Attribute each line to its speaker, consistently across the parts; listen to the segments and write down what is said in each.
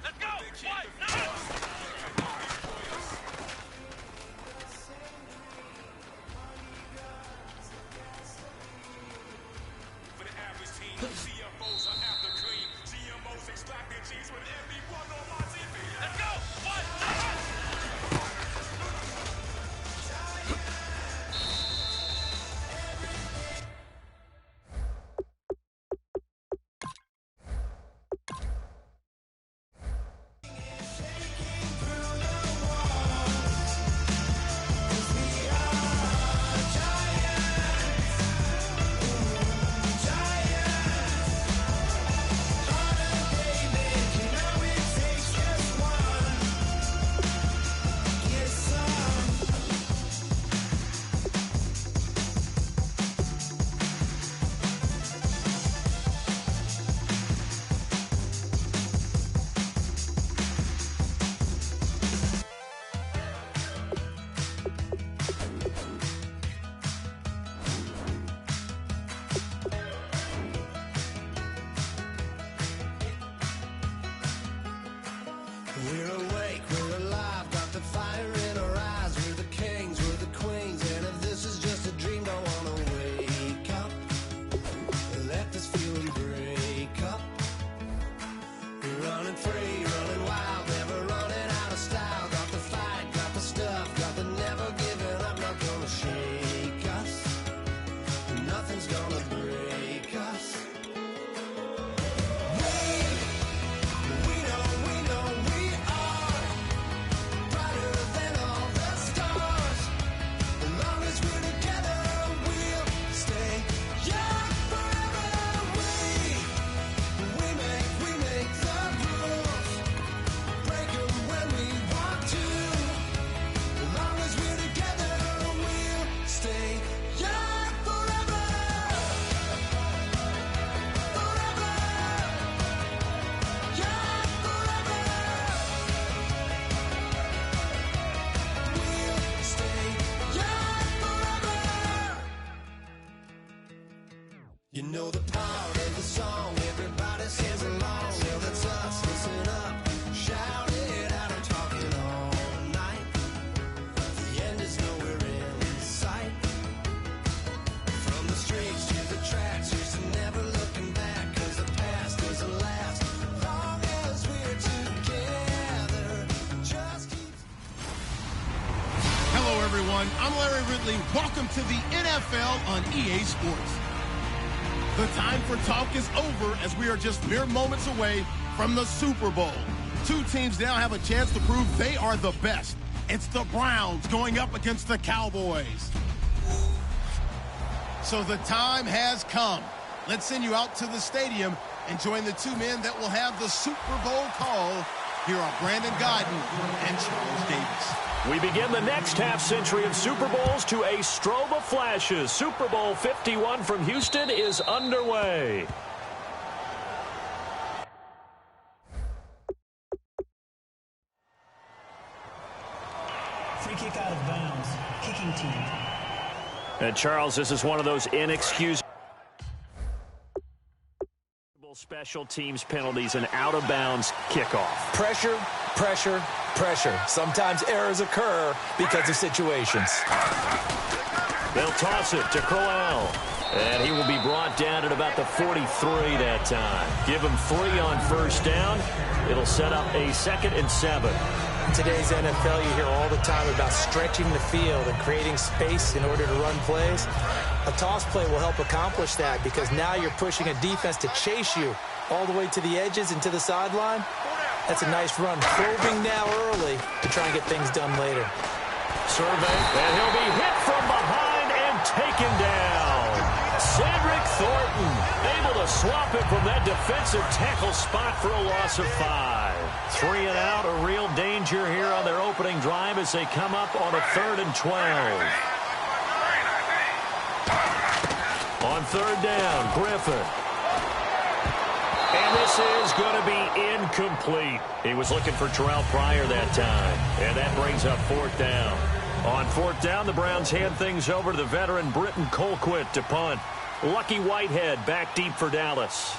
Speaker 1: Let's go! Fight!
Speaker 2: For the average team, CFOs are after cream. GMOs extract their cheese with everyone on my TV.
Speaker 1: Let's go! Fight!
Speaker 3: We're awake, we're alive, got the fire in our eyes. We're the kings, we're the queens, and if this is just a dream, don't wanna wake up. Let this feeling break up. We're running free, running wild, never running out of style. Got the fight, got the stuff, got the never giving up. Not gonna shake us, nothing's gonna break us. You know the power of the song, everybody sings along. Well, that's us, listen up, shout it out, I'm talking all night. The end is nowhere in sight. From the streets to the tracks, here's to never looking back, cause the past doesn't last. Long as we're together, just keep...
Speaker 4: Hello, everyone. I'm Larry Ridley. Welcome to the NFL on EA Sports. The time for talk is over as we are just mere moments away from the Super Bowl. Two teams now have a chance to prove they are the best. It's the Browns going up against the Cowboys. So the time has come. Let's send you out to the stadium and join the two men that will have the Super Bowl call. Here are Brandon Gaudin and Charles Davis.
Speaker 5: We begin the next half-century of Super Bowls to a strobe of flashes. Super Bowl 51 from Houston is underway.
Speaker 6: Free kick out of bounds. Kicking team.
Speaker 5: And Charles, this is one of those inexcusable special teams penalties, an out-of-bounds kickoff.
Speaker 7: Pressure, pressure, pressure. Sometimes errors occur because of situations.
Speaker 5: They'll toss it to Crowell. And he will be brought down at about the 43 that time. Give him 3 on first down. It'll set up a 2nd and 7.
Speaker 7: In today's NFL, you hear all the time about stretching the field and creating space in order to run plays. A toss play will help accomplish that because now you're pushing a defense to chase you all the way to the edges and to the sideline. That's a nice run. Probing now early to try and get things done later.
Speaker 5: Survey, and he'll be hit from behind and taken down. Cedric Thornton able to swap it from that defensive tackle spot for a loss of 5. 3 and out, a real danger here on their opening drive as they come up on a 3rd and 12. On 3rd down, Griffin. And this is going to be incomplete. He was looking for Terrell Pryor that time. And that brings up 4th down. On 4th down, the Browns hand things over to the veteran Britton Colquitt to punt. Lucky Whitehead back deep for Dallas.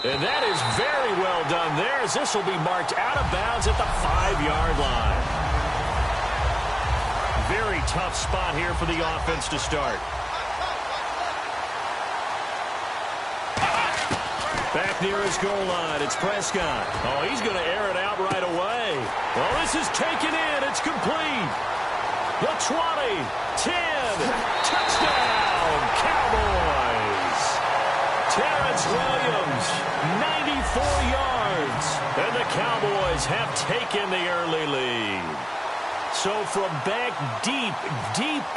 Speaker 5: And that is very well done there, as this will be marked out of bounds at the 5-yard line. Very tough spot here for the offense to start. Back near his goal line, it's Prescott. Oh, he's going to air it out right away. Well, this is taken in. It's complete. The 20, 10, touchdown, Cowboys. Terrence Williams, 94 yards. And the Cowboys have taken the early lead. So from back deep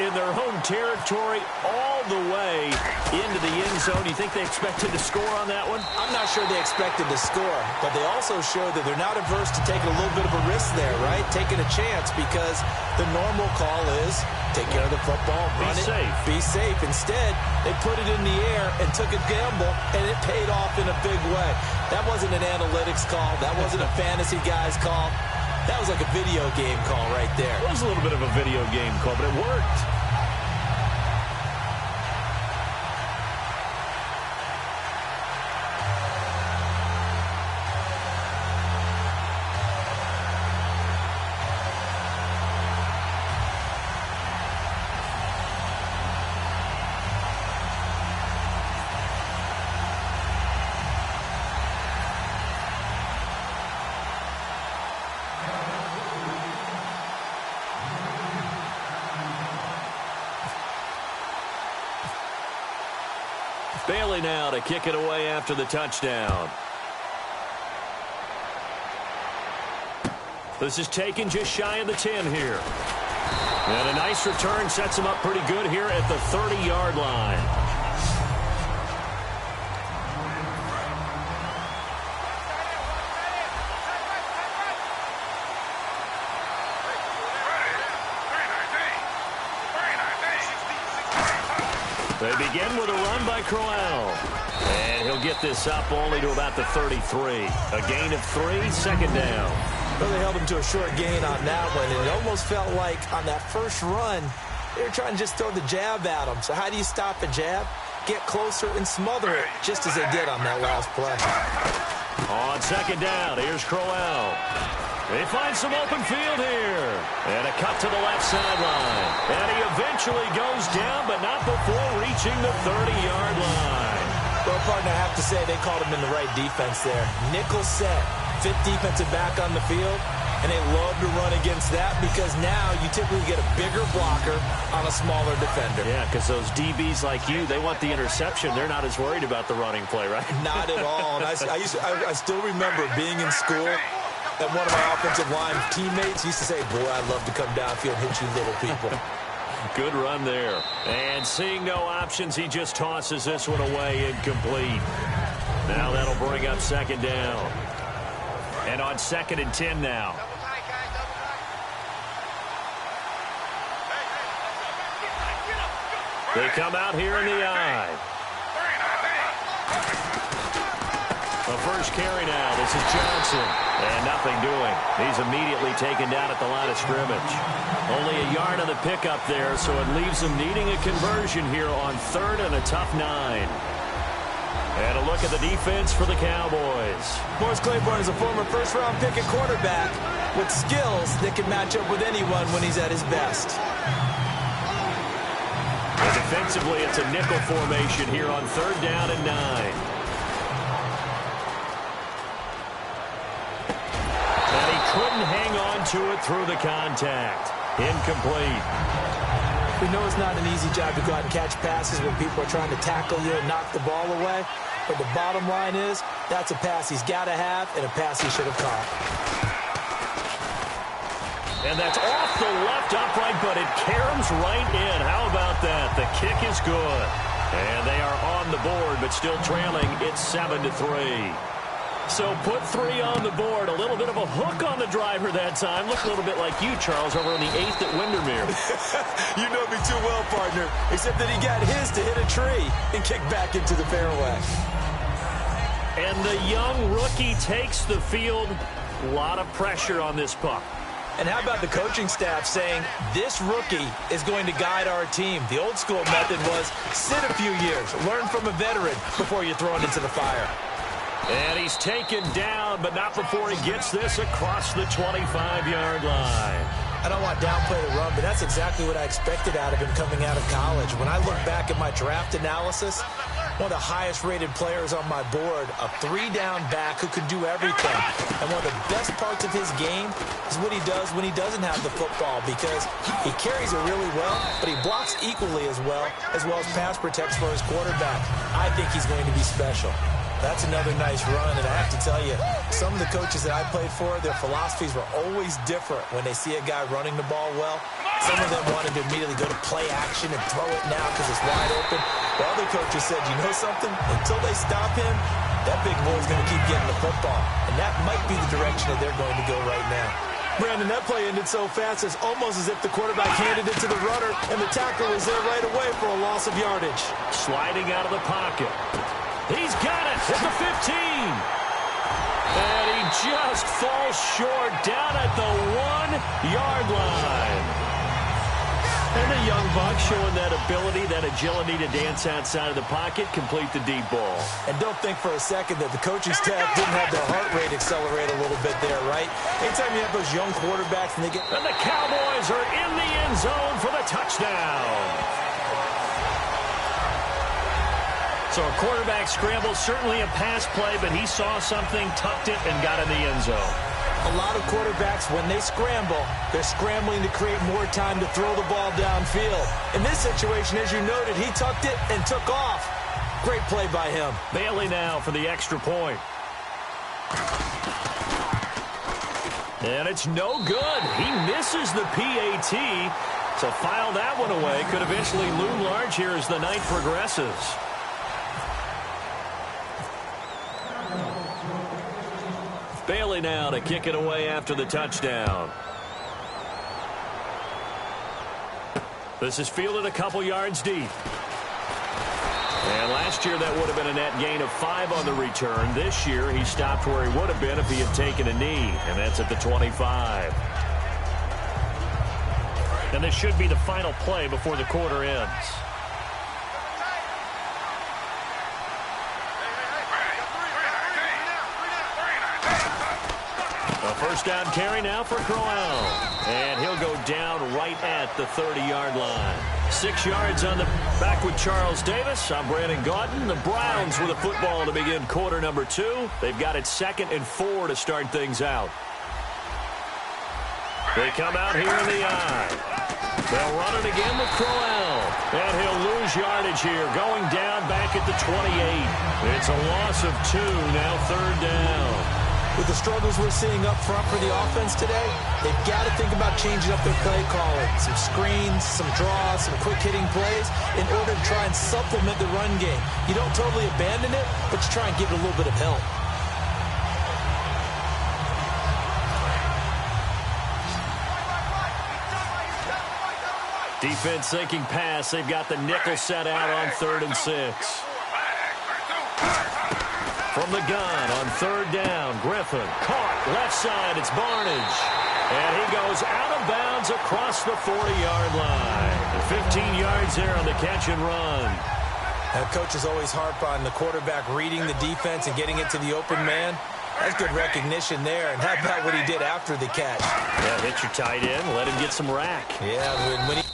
Speaker 5: in their home territory all the way into the end zone, you think they expected to score on that one?
Speaker 7: I'm not sure they expected to score, but they also showed that they're not averse to taking a little bit of a risk there, right? Taking a chance, because the normal call is take care of the football, run it, be safe. Instead, they put it in the air and took a gamble, and it paid off in a big way. That wasn't an analytics call. That wasn't a fantasy guy's call. That was like a video game call right there.
Speaker 5: It was a little bit of a video game call, but it worked. Bailey now to kick it away after the touchdown. This is taken just shy of the 10 here. And a nice return sets him up pretty good here at the 30-yard line. They begin with a run by Crowell. And he'll get this up only to about the 33. A gain of 3, second down.
Speaker 7: Well, they held him to a short gain on that one, and it almost felt like on that first run, they were trying to just throw the jab at him. So how do you stop a jab? Get closer and smother it, just as they did on that last play.
Speaker 5: On second down, here's Crowell. They find some open field here. And a cut to the left sideline. And he eventually goes down, but not before reaching the 30-yard line.
Speaker 7: Well, partner, I have to say they called him in the right defense there. Nickel set, fit defensive back on the field, and they love to run against that because now you typically get a bigger blocker on a smaller defender.
Speaker 5: Yeah, because those DBs like you, they want the interception. They're not as worried about the running play, right?
Speaker 7: Not at all. And I still remember being in school, and one of my offensive line teammates used to say, boy, I'd love to come downfield and hit you little people.
Speaker 5: Good run there. And seeing no options, he just tosses this one away incomplete. Now that'll bring up second down. And on 2nd and 10 now. They come out here in the eye. The first carry now. This is Johnson. And nothing doing. He's immediately taken down at the line of scrimmage. Only a yard on the pickup there, so it leaves them needing a conversion here on 3rd and a tough 9. And a look at the defense for the Cowboys.
Speaker 7: Morris Claiborne is a former first-round pick at quarterback with skills that can match up with anyone when he's at his best.
Speaker 5: And defensively, it's a nickel formation here on 3rd down and 9. Couldn't hang on to it through the contact. Incomplete.
Speaker 7: We know it's not an easy job to go out and catch passes when people are trying to tackle you and knock the ball away. But the bottom line is, that's a pass he's got to have and a pass he should have caught.
Speaker 5: And that's off the left upright, but it caroms right in. How about that? The kick is good. And they are on the board, but still trailing. It's 7-3. So put 3 on the board. A little bit of a hook on the driver that time. Looked a little bit like you, Charles, over on the 8th at Windermere.
Speaker 7: You know me too well, partner. Except that he got his to hit a tree and kick back into the fairway.
Speaker 5: And the young rookie takes the field. A lot of pressure on this puck.
Speaker 7: And how about the coaching staff saying, this rookie is going to guide our team. The old school method was sit a few years, learn from a veteran before you're thrown into the fire.
Speaker 5: And he's taken down, but not before he gets this across the 25-yard line.
Speaker 7: I don't want downplay the run, but that's exactly what I expected out of him coming out of college. When I look back at my draft analysis, one of the highest-rated players on my board, a three-down back who can do everything. And one of the best parts of his game is what he does when he doesn't have the football, because he carries it really well, but he blocks equally as well as pass protects for his quarterback. I think he's going to be special. That's another nice run, and I have to tell you, some of the coaches that I played for, their philosophies were always different when they see a guy running the ball well. Some of them wanted to immediately go to play action and throw it now because it's wide open. The other coaches said, you know something? Until they stop him, that big boy's going to keep getting the football, and that might be the direction that they're going to go right now.
Speaker 5: Brandon, that play ended so fast, it's almost as if the quarterback handed it to the runner, and the tackle was there right away for a loss of yardage. Sliding out of the pocket. He's got it at the 15. And he just falls short down at the 1-yard line. And the young buck showing that ability, that agility to dance outside of the pocket, complete the deep ball.
Speaker 7: And don't think for a second that the coaching staff didn't have their heart rate accelerate a little bit there, right? Anytime you have those young quarterbacks and they get...
Speaker 5: And the Cowboys are in the end zone for the touchdown. So a quarterback scramble, certainly a pass play, but he saw something, tucked it, and got in the end zone.
Speaker 7: A lot of quarterbacks, when they scramble, they're scrambling to create more time to throw the ball downfield. In this situation, as you noted, he tucked it and took off. Great play by him.
Speaker 5: Bailey now for the extra point. And it's no good. He misses the PAT. So file that one away. Could eventually loom large here as the night progresses. Bailey now to kick it away after the touchdown. This is fielded a couple yards deep. And last year that would have been a net gain of 5 on the return. This year he stopped where he would have been if he had taken a knee, and that's at the 25. And this should be the final play before the quarter ends. A first down carry now for Crowell. And he'll go down right at the 30-yard line. 6 yards on the back with Charles Davis. I'm Brandon Gaudin. The Browns with a football to begin quarter number 2. They've got it 2nd and 4 to start things out. They come out here in the eye. They'll run it again with Crowell. And he'll lose yardage here, going down back at the 28. It's a loss of 2, now 3rd down.
Speaker 7: With the struggles we're seeing up front for the offense today, they've got to think about changing up their play calling. Some screens, some draws, some quick-hitting plays in order to try and supplement the run game. You don't totally abandon it, but you try and give it a little bit of help.
Speaker 5: Defense sinking pass. They've got the nickel set out on 3rd and 6. From the gun on 3rd down, Griffin caught left side. It's Barnage. And he goes out of bounds across the 40-yard line. And 15 yards there on the catch and run.
Speaker 7: Now, coaches always harp on the quarterback reading the defense and getting it to the open man. That's good recognition there. And how about what he did after the catch?
Speaker 5: Yeah, hit your tight end, let him get some rack.
Speaker 7: Yeah, when he...